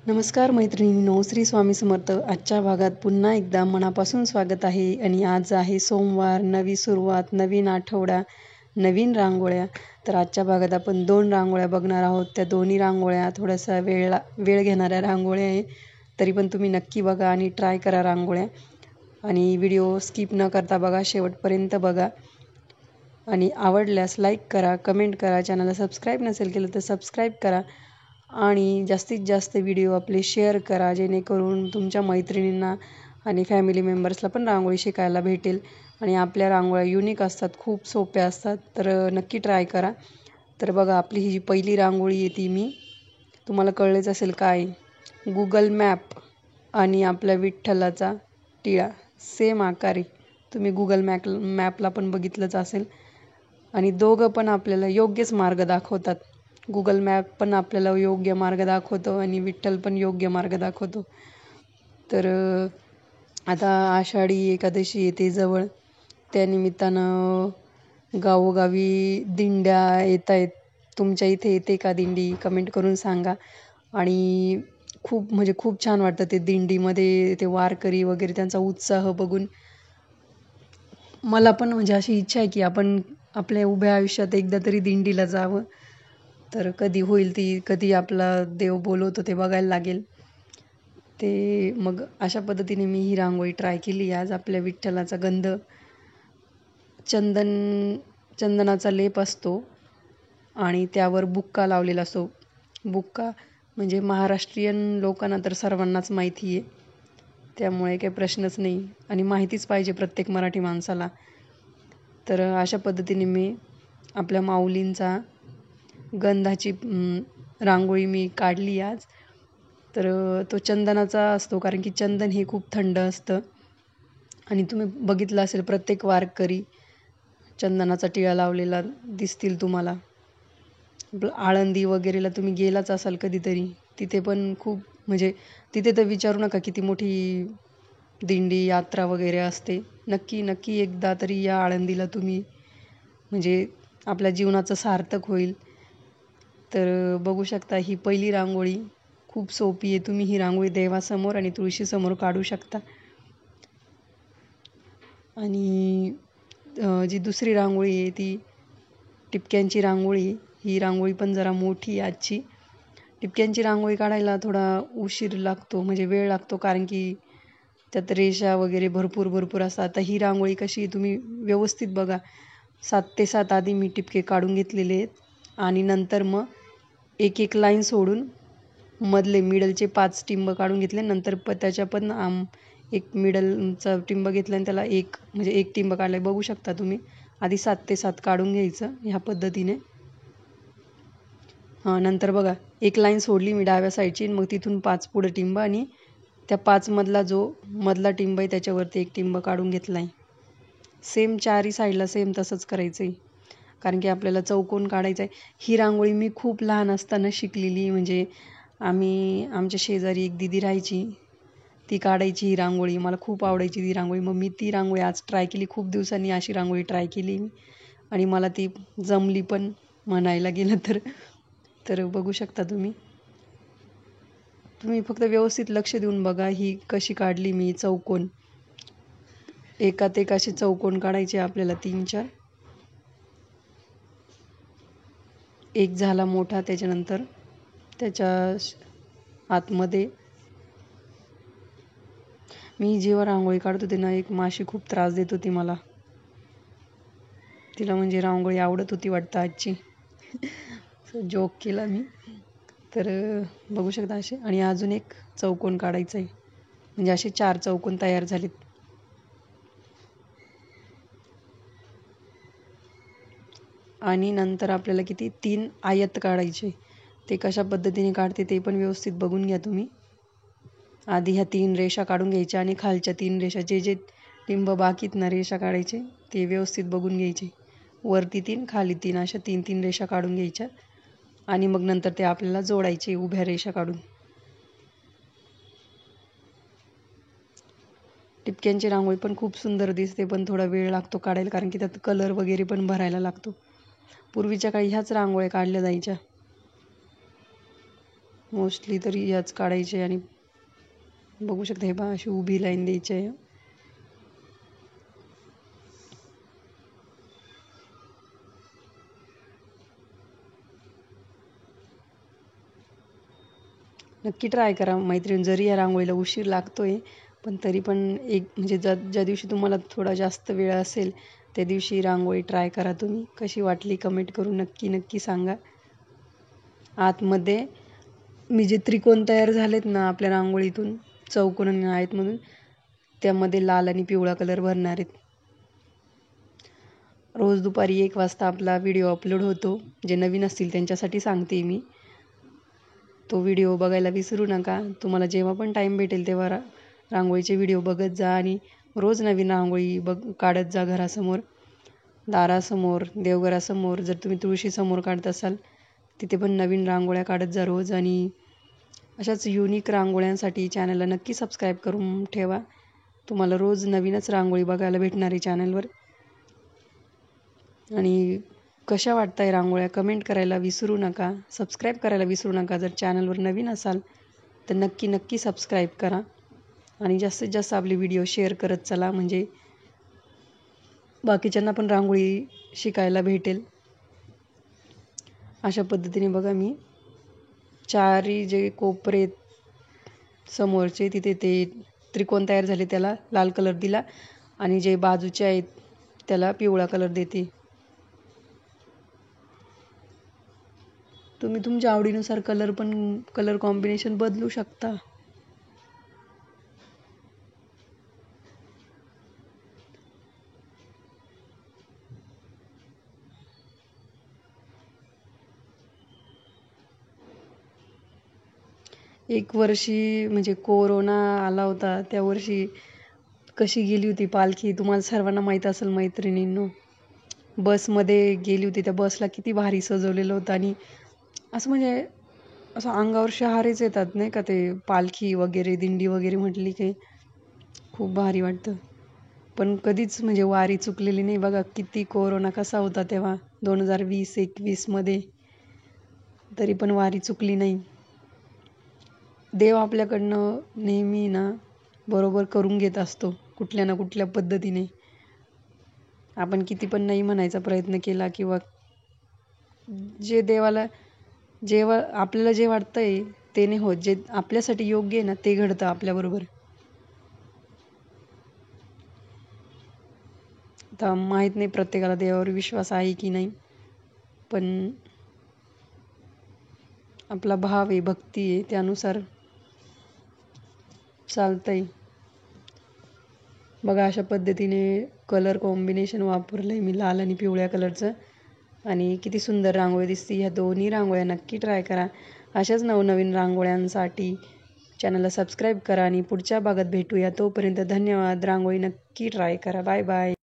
नमस्कार मैत्रिणींनो, श्री स्वामी समर्थ. आजच्या भागात पुन्हा एकदा मनापासून स्वागत आहे. आणि आज आहे सोमवार, नवी सुरुवात, नवीन आठवडा, नवीन रांगोळ्या. तर आजच्या भागात आपण 2 रांगोळ्या बघणार आहोत. त्या दोन्ही रांगोळ्या थोडासा वेळ घेणाऱ्या रांगोळ्या आहे. तरी पण तुम्ही नक्की बघा आणि ट्राय करा रांगोळ्या. आणि व्हिडिओ स्किप न करता बघा, शेवटपर्यंत बघा. आणि आवडल्यास लाईक करा, कमेंट करा. चॅनलला सबस्क्राईब नसेल केलं तर सबस्क्राईब करा. आणि जास्तीत जास्त व्हिडिओ आपले शेअर करा, जेणेकरून तुमच्या मैत्रिणींना आणि फॅमिली मेंबर्सला पण रांगोळी शिकायला भेटेल. आणि आपल्या रांगोळ्या युनिक असतात, खूप सोप्या असतात, तर नक्की ट्राय करा. तर बघा, आपली ही जी पहिली रांगोळी आहे ती मी तुम्हाला कळलेच असेल काय, गुगल मॅप आणि आपल्या विठ्ठलाचा टिळा सेम आकार आहे. तुम्ही गुगल मॅपला पण बघितलंच असेल. आणि दोघं पण आपल्याला योग्यच मार्ग दाखवतात. गुगल मॅप पण आपल्याला योग्य मार्ग दाखवतो आणि विठ्ठल पण योग्य मार्ग दाखवतो. तर आता आषाढी एकादशी येते जवळ. त्यानिमित्तानं गावोगावी दिंड्या येत आहेत. तुमच्या इथे येते का दिंडी? कमेंट करून सांगा. आणि खूप छान वाटतं ते दिंडीमध्ये ते वारकरी वगैरे त्यांचा उत्साह बघून. मला पण अशी इच्छा आहे की आपण आपल्या उभ्या आयुष्यात एकदा तरी दिंडीला जावं. तर कधी होईल ती, कधी आपला देव बोलवतो ते बघायला लागेल. ते मग अशा पद्धतीने मी ही रांगोळी ट्राय केली. आज आपल्या विठ्ठलाचा गंध, चंदनाचा लेप असतो आणि त्यावर बुक्का लावलेला असतो. बुक्का म्हणजे महाराष्ट्रीयन लोकांना तर सर्वांनाच माहिती आहे, त्यामुळे काही प्रश्नच नाही. आणि माहितीच पाहिजे प्रत्येक मराठी माणसाला. तर अशा पद्धतीने मी आपल्या माऊलींचा गंधाची रांगोळी मी काढली आज. तर तो चंदनाचा असतो, कारण की चंदन हे खूप थंड असतं. आणि तुम्ही बघितलं असेल, प्रत्येक वारकरी चंदनाचा टिळा लावलेला दिसतील तुम्हाला. आळंदी वगैरेला तुम्ही गेलाच असाल कधीतरी, तिथे पण तिथे तर विचारू नका किती मोठी दिंडी यात्रा वगैरे असते. नक्की एकदा तरी या आळंदीला तुम्ही, आपल्या जीवनाचं सार्थक होईल. तर बघू शकता, ही पहिली रांगोळी खूप सोपी आहे. तुम्ही ही रांगोळी देवासमोर आणि तुळशीसमोर काढू शकता. आणि जी दुसरी रांगोळी आहे ती टिपक्यांची रांगोळी. ही रांगोळी पण जरा मोठी आहे आजची. टिपक्यांची रांगोळी काढायला थोडा उशीर लागतो, वेळ लागतो, कारण की त्यात रेषा वगैरे भरपूर असतात. आता ही रांगोळी कशी, तुम्ही व्यवस्थित बघा, 7 ते 7 आधी मी टिपके काढून घेतलेले आहेत. आणि नंतर मग एक लाईन सोडून मधले मिडलचे 5 टिंब काढून घेतले. नंतर त्याच्या पण एक मिडलचा टिंब घेतला आणि त्याला एक टिंब काढला. बघू शकता तुम्ही. आधी 7 ते 7 काढून घ्यायचं ह्या पद्धतीने. नंतर बघा, एक लाईन सोडली मी डाव्या साईडची, मग तिथून 5 पुढे टिंब आणि त्या 5 मधला जो मधला टिंब आहे त्याच्यावरती एक टिंब काढून घेतला आहे. सेम चारही साईडला सेम तसंच करायचं आहे, कारण की आपल्याला चौकोन काढायचा आहे. ही रांगोळी मी खूप लहान असताना शिकलेली. आमच्या शेजारी एक दीदी राहायची, ती काढायची ही रांगोळी. मला खूप आवडायची ती रांगोळी. मग मी ती रांगोळी आज ट्राय केली. खूप दिवसांनी अशी रांगोळी ट्राय केली आणि मला ती जमली पण, म्हणायला गेलं तर बघू शकता तुम्ही फक्त व्यवस्थित लक्ष देऊन बघा. ही कशी काढली मी चौकोन. एकात एक असे चौकोन काढायचे आपल्याला 3-4. एक झाला मोठा, त्याच्यानंतर त्याच्या आतमध्ये. मी जेव्हा रांगोळी काढत होते ना, एक माशी खूप त्रास देत होती मला. तिला रांगोळी आवडत होती वाटतं आजची. जोक केला मी. तर बघू शकता असे. आणि अजून एक चौकोन काढायचा आहे, असे 4 चौकोन तयार झालेत. आणि नंतर आपल्याला 3 आयत काढायचे. ते कशा पद्धतीने काढते ते पण व्यवस्थित बघून घ्या तुम्ही. आधी ह्या 3 रेषा काढून घ्यायच्या आणि खालच्या 3 रेषा, जे टिंब बाकीत ना रेषा काढायचे ते व्यवस्थित बघून घ्यायचे. वरती 3, खाली 3, अशा 3 रेषा काढून घ्यायच्या. आणि मग नंतर ते आपल्याला जोडायचे उभ्या रेषा काढून. टिपक्यांची रांगोळी पण खूप सुंदर दिसते, पण थोडा वेळ लागतो काढायला, कारण की त्यात कलर वगैरे पण भरायला लागतो. पूर्वीच्या काळी ह्याच रांगोळ्या काढल्या जायच्या. मोस्टली तरी याच काढायचे. आणि बघू शकता हे पहा, अशी उभी लाईन द्यायची आहे. नक्की ट्राय करा मैत्रीण. जरी या रांगोळीला उशीर लागतोय पण तरी पण एक म्हणजे ज्या दिवशी तुम्हाला थोडा जास्त वेळ असेल त्या दिवशी रांगोळी ट्राय करा तुम्ही. कशी वाटली कमेंट करून नक्की सांगा. आतमध्ये मी जे त्रिकोण तयार झालेत ना आपल्या रांगोळीतून, चौकोन आणि आयतमधून, त्यामध्ये लाल आणि पिवळा कलर भरणार आहेत. रोज दुपारी 1 वाजता आपला व्हिडिओ अपलोड होतो. जे नवीन असतील त्यांच्यासाठी सांगते मी. तो व्हिडिओ बघायला विसरू नका. तुम्हाला जेव्हा पण टाईम भेटेल तेव्हा रांगोळीचे व्हिडिओ बघत जा आणि रोज नवीन रांगोळी काढत जा. घरासमोर, दारासमोर, देवघरासमोर, जर तुम्ही तुळशीसमोर काढत असाल तिथे पण नवीन रांगोळ्या काढत जा रोज. आणि अशाच युनिक रांगोळ्यांसाठी चॅनलला नक्की सबस्क्राईब करून ठेवा. तुम्हाला रोज नवीनच रांगोळी बघायला भेटणार आहे चॅनलवर. आणि कशा वाटताय रांगोळ्या कमेंट करायला विसरू नका. सबस्क्राईब करायला विसरू नका. जर चॅनलवर नवीन असाल तर नक्की सबस्क्राईब करा. आणि जास्तीत जास्त आपले व्हिडिओ शेअर करत चला, म्हणजे बाकीच्यांना पण रांगोळी शिकायला भेटेल. अशा पद्धतीने बघा मी चारही जे कोपरे समोरचे तिथे ते त्रिकोण तयार झाले त्याला लाल कलर दिला आणि जे बाजूचे आहेत त्याला पिवळा कलर देते. तुम्ही तुमच्या आवडीनुसार कलर कॉम्बिनेशन बदलू शकता. एक वर्षी म्हणजे कोरोना आला होता त्या वर्षी कशी गेली होती पालखी तुम्हाला सर्वांना माहीत असेल मैत्रिणींनो. बसमध्ये गेली होती. त्या बसला किती भारी सजवलेलं होतं आणि असं म्हणजे असं अंगावर शहारेच येतात नाही का. ते पालखी वगैरे दिंडी वगैरे म्हटली की खूप भारी वाटतं. पण कधीच म्हणजे वारी चुकलेली नाही. बघा किती कोरोना कसा होता तेव्हा 2020-21 मध्ये, तरी पण वारी चुकली नाही. देव आपल्याकडनं नेहमी ना बरोबर करून घेत असतो कुठल्या ना कुठल्या पद्धतीने. आपण किती पण नाही म्हणायचा प्रयत्न केला किंवा जे देवाला आपल्याला जे वाटतंय ते नाही होत. जे आपल्यासाठी योग्य आहे ना ते घडतं आपल्याबरोबर. आता माहीत नाही प्रत्येकाला देवावर विश्वास आहे की नाही, पण आपला भाव आहे, भक्ती आहे, त्यानुसार चालतंय. बघा अशा पद्धतीने कलर कॉम्बिनेशन वापरलंय मी लाल आणि पिवळ्या कलरचं आणि किती सुंदर रांगोळी दिसते. ह्या दोन्ही रांगोळ्या नक्की ट्राय करा. अशाच नवनवीन रांगोळ्यांसाठी चॅनलला सबस्क्राईब करा आणि पुढच्या भागात भेटूया. तोपर्यंत धन्यवाद. रांगोळी नक्की ट्राय करा. Bye bye.